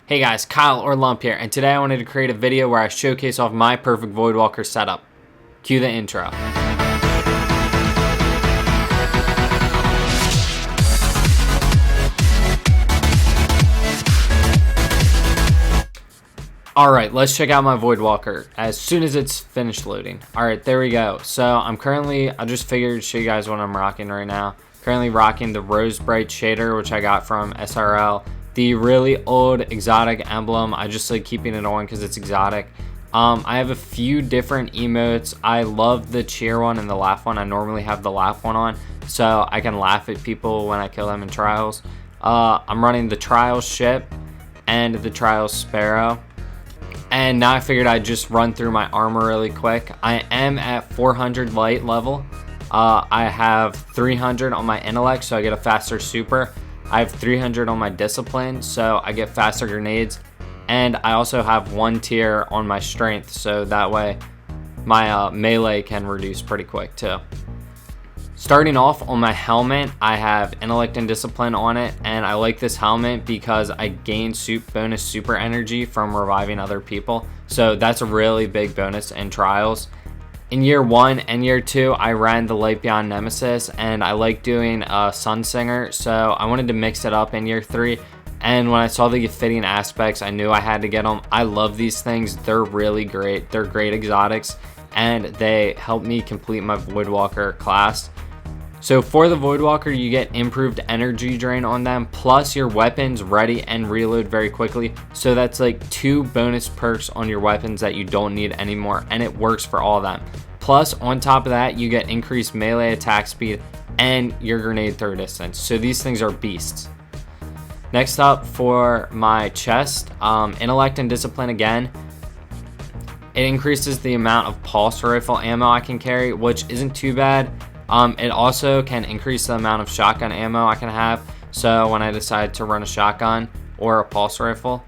Hey guys, Kyle or Lump here, and today I wanted to create a video where I showcase off my perfect Voidwalker setup. Cue the intro. Alright, let's check out my Voidwalker as soon as it's finished loading. Alright, there we go. So I just figured to show you guys what I'm rocking right now. Currently rocking the Rose Bright shader, which I got from SRL. The really old exotic emblem, I just like keeping it on because it's exotic. I have a few different emotes. I love the cheer one and the laugh one. I normally have the laugh one on so I can laugh at people when I kill them in trials. I'm running the trials ship and the trials sparrow. And now I figured I'd just run through my armor really quick. I am at 400 light level. I have 300 on my intellect, so I get a faster super. I have 300 on my discipline, so I get faster grenades. And I also have 1 tier on my strength, so that way my melee can reduce pretty quick too. Starting off on my helmet, I have intellect and discipline on it, and I like this helmet because I gain bonus super energy from reviving other people, so that's a really big bonus in trials. In year 1 and year 2, I ran the Light Beyond Nemesis, and I like doing Sunsinger, so I wanted to mix it up in year 3. And when I saw the fitting aspects, I knew I had to get them. I love these things. They're really great. They're great exotics, and they help me complete my Voidwalker class. So for the Voidwalker, you get improved energy drain on them, plus your weapons ready and reload very quickly. So that's like 2 bonus perks on your weapons that you don't need anymore, and it works for all of them. Plus, on top of that, you get increased melee attack speed and your grenade throw distance. So these things are beasts. Next up for my chest, intellect and discipline again. It increases the amount of pulse rifle ammo I can carry, which isn't too bad. It also can increase the amount of shotgun ammo I can have. So when I decide to run a shotgun or a pulse rifle,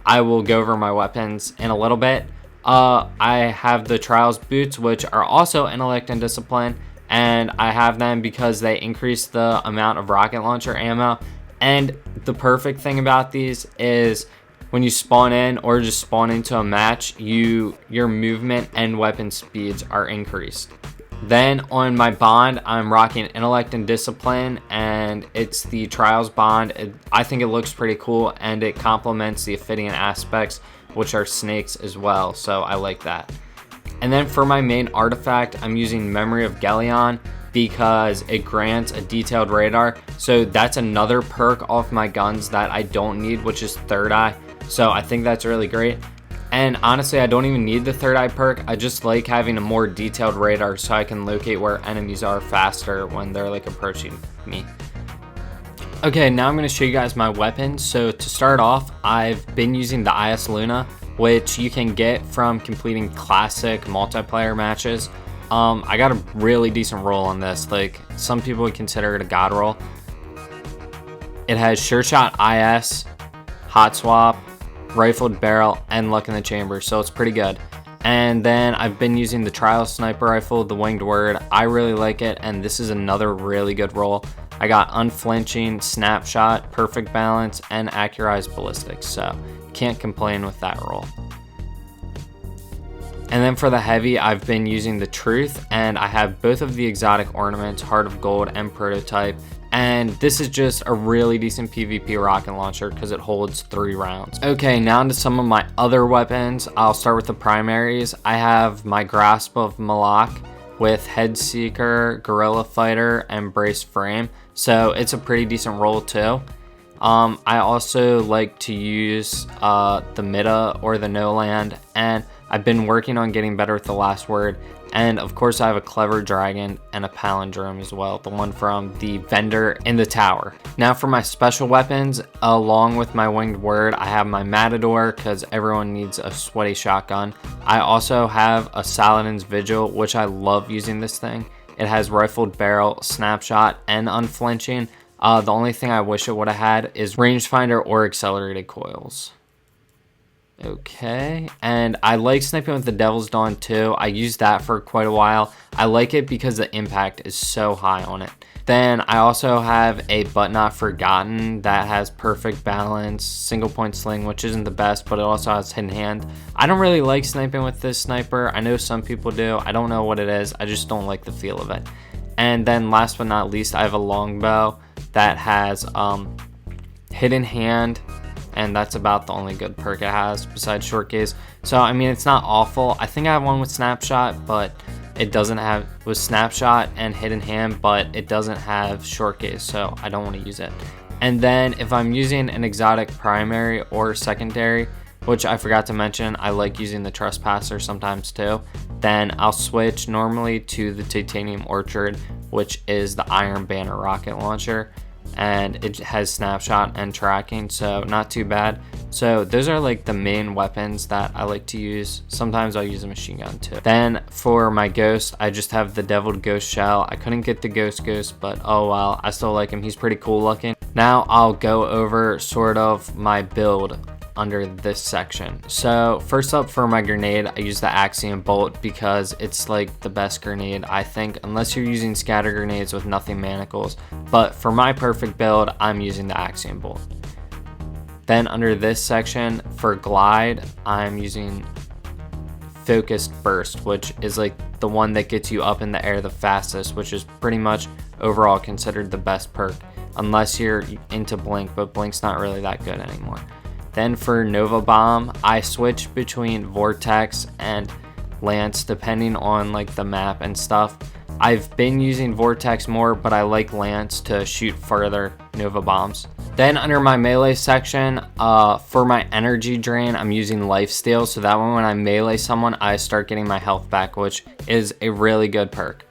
I will go over my weapons in a little bit. I have the trials boots, which are also intellect and discipline, and I have them because they increase the amount of rocket launcher ammo. And the perfect thing about these is when you spawn in or just spawn into a match, your movement and weapon speeds are increased. Then on my bond, I'm rocking intellect and discipline, and it's the trials bond. I think it looks pretty cool, and it complements the Ophidian aspects, which are snakes as well, so I like that. And then for my main artifact, I'm using Memory of Gelion because it grants a detailed radar. So that's another perk off my guns that I don't need, which is Third Eye. So I think that's really great. And honestly, I don't even need the Third Eye perk. I just like having a more detailed radar so I can locate where enemies are faster when they're like approaching me. Okay, now I'm going to show you guys my weapons. So to start off, I've been using the IS Luna, which you can get from completing classic multiplayer matches. I got a really decent roll on this. Like, some people would consider it a god roll. It has Sure Shot IS, Hot Swap, Rifled Barrel, and Luck in the Chamber, so it's pretty good. And then I've been using the Trial Sniper Rifle, the Winged Word. I really like it, and this is another really good roll. I got Unflinching, Snapshot, Perfect Balance, and Accurized Ballistics, so can't complain with that roll. And then for the heavy, I've been using the Truth, and I have both of the exotic ornaments, Heart of Gold and Prototype. And this is just a really decent PvP rocket launcher because it holds 3 rounds. Okay, now into some of my other weapons. I'll start with the primaries. I have my Grasp of Malak with Headseeker, Guerrilla Fighter, and Brace Frame. So it's a pretty decent roll too. I also like to use the Mida or the No Land, and I've been working on getting better with the last word. And of course I have a Clever Dragon and a Palindrome as well, the one from the vendor in the tower. Now for my special weapons, along with my Winged Word, I have my Matador because everyone needs a sweaty shotgun. I also have a Saladin's Vigil, which I love using this thing. It has Rifled Barrel, Snapshot, and Unflinching. The only thing I wish it would have had is Rangefinder or Accelerated Coils. Okay, and I like sniping with the Devil's Dawn too. I used that for quite a while. I like it because the impact is so high on it. Then I also have a But Not Forgotten that has perfect balance, single point sling, which isn't the best, but it also has hidden hand. I don't really like sniping with this sniper. I know some people do. I don't know what it is. I just don't like the feel of it. And then last but not least, I have a longbow that has hidden hand, and that's about the only good perk it has besides short gaze. So I mean, it's not awful. I think I have one with snapshot, but it doesn't have with snapshot and hidden hand, but it doesn't have short gaze, so I don't want to use it. And then if I'm using an exotic primary or secondary, which I forgot to mention, I like using the Trespasser sometimes too, then I'll switch normally to the Titanium Orchard, which is the Iron Banner rocket launcher, and it has snapshot and tracking, so not too bad. So those are like the main weapons that I like to use. Sometimes I'll use a machine gun too. Then for my ghost, I just have the Deviled Ghost Shell. I couldn't get the Ghost, but oh well, I still like him. He's pretty cool looking. Now I'll go over sort of my build under this section. So first up, for my grenade, I use the Axiom Bolt because it's like the best grenade, I think, unless you're using scatter grenades with nothing manacles. But for my perfect build, I'm using the Axiom Bolt. Then under this section, for glide, I'm using Focused Burst, which is like the one that gets you up in the air the fastest, which is pretty much overall considered the best perk, unless you're into Blink, but Blink's not really that good anymore. Then for Nova Bomb, I switch between Vortex and Lance depending on like the map and stuff. I've been using Vortex more, but I like Lance to shoot further Nova Bombs. Then under my melee section, for my energy drain, I'm using Lifesteal, so that way when I melee someone, I start getting my health back, which is a really good perk.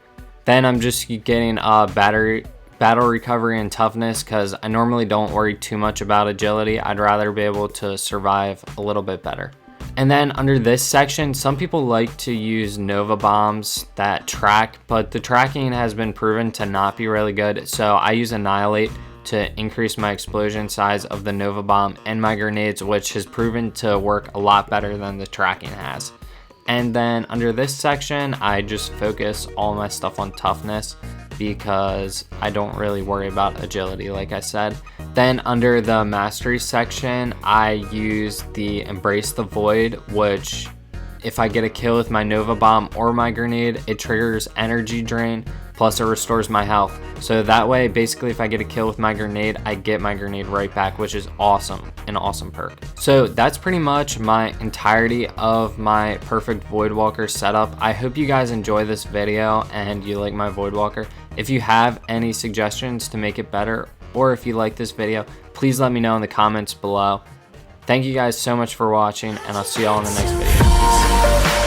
Then I'm just getting battle recovery and toughness because I normally don't worry too much about agility. I'd rather be able to survive a little bit better. And then under this section, some people like to use Nova Bombs that track, but the tracking has been proven to not be really good. So I use Annihilate to increase my explosion size of the Nova Bomb and my grenades, which has proven to work a lot better than the tracking has. And then under this section, I just focus all my stuff on toughness because I don't really worry about agility, like I said. Then under the mastery section, I use the Embrace the Void, which if I get a kill with my Nova Bomb or my grenade, it triggers energy drain, plus it restores my health. So that way, basically, if I get a kill with my grenade, I get my grenade right back, which is awesome, an awesome perk. So that's pretty much my entirety of my perfect Voidwalker setup. I hope you guys enjoy this video and you like my Voidwalker. If you have any suggestions to make it better, or if you like this video, please let me know in the comments below. Thank you guys so much for watching, and I'll see y'all in the next video.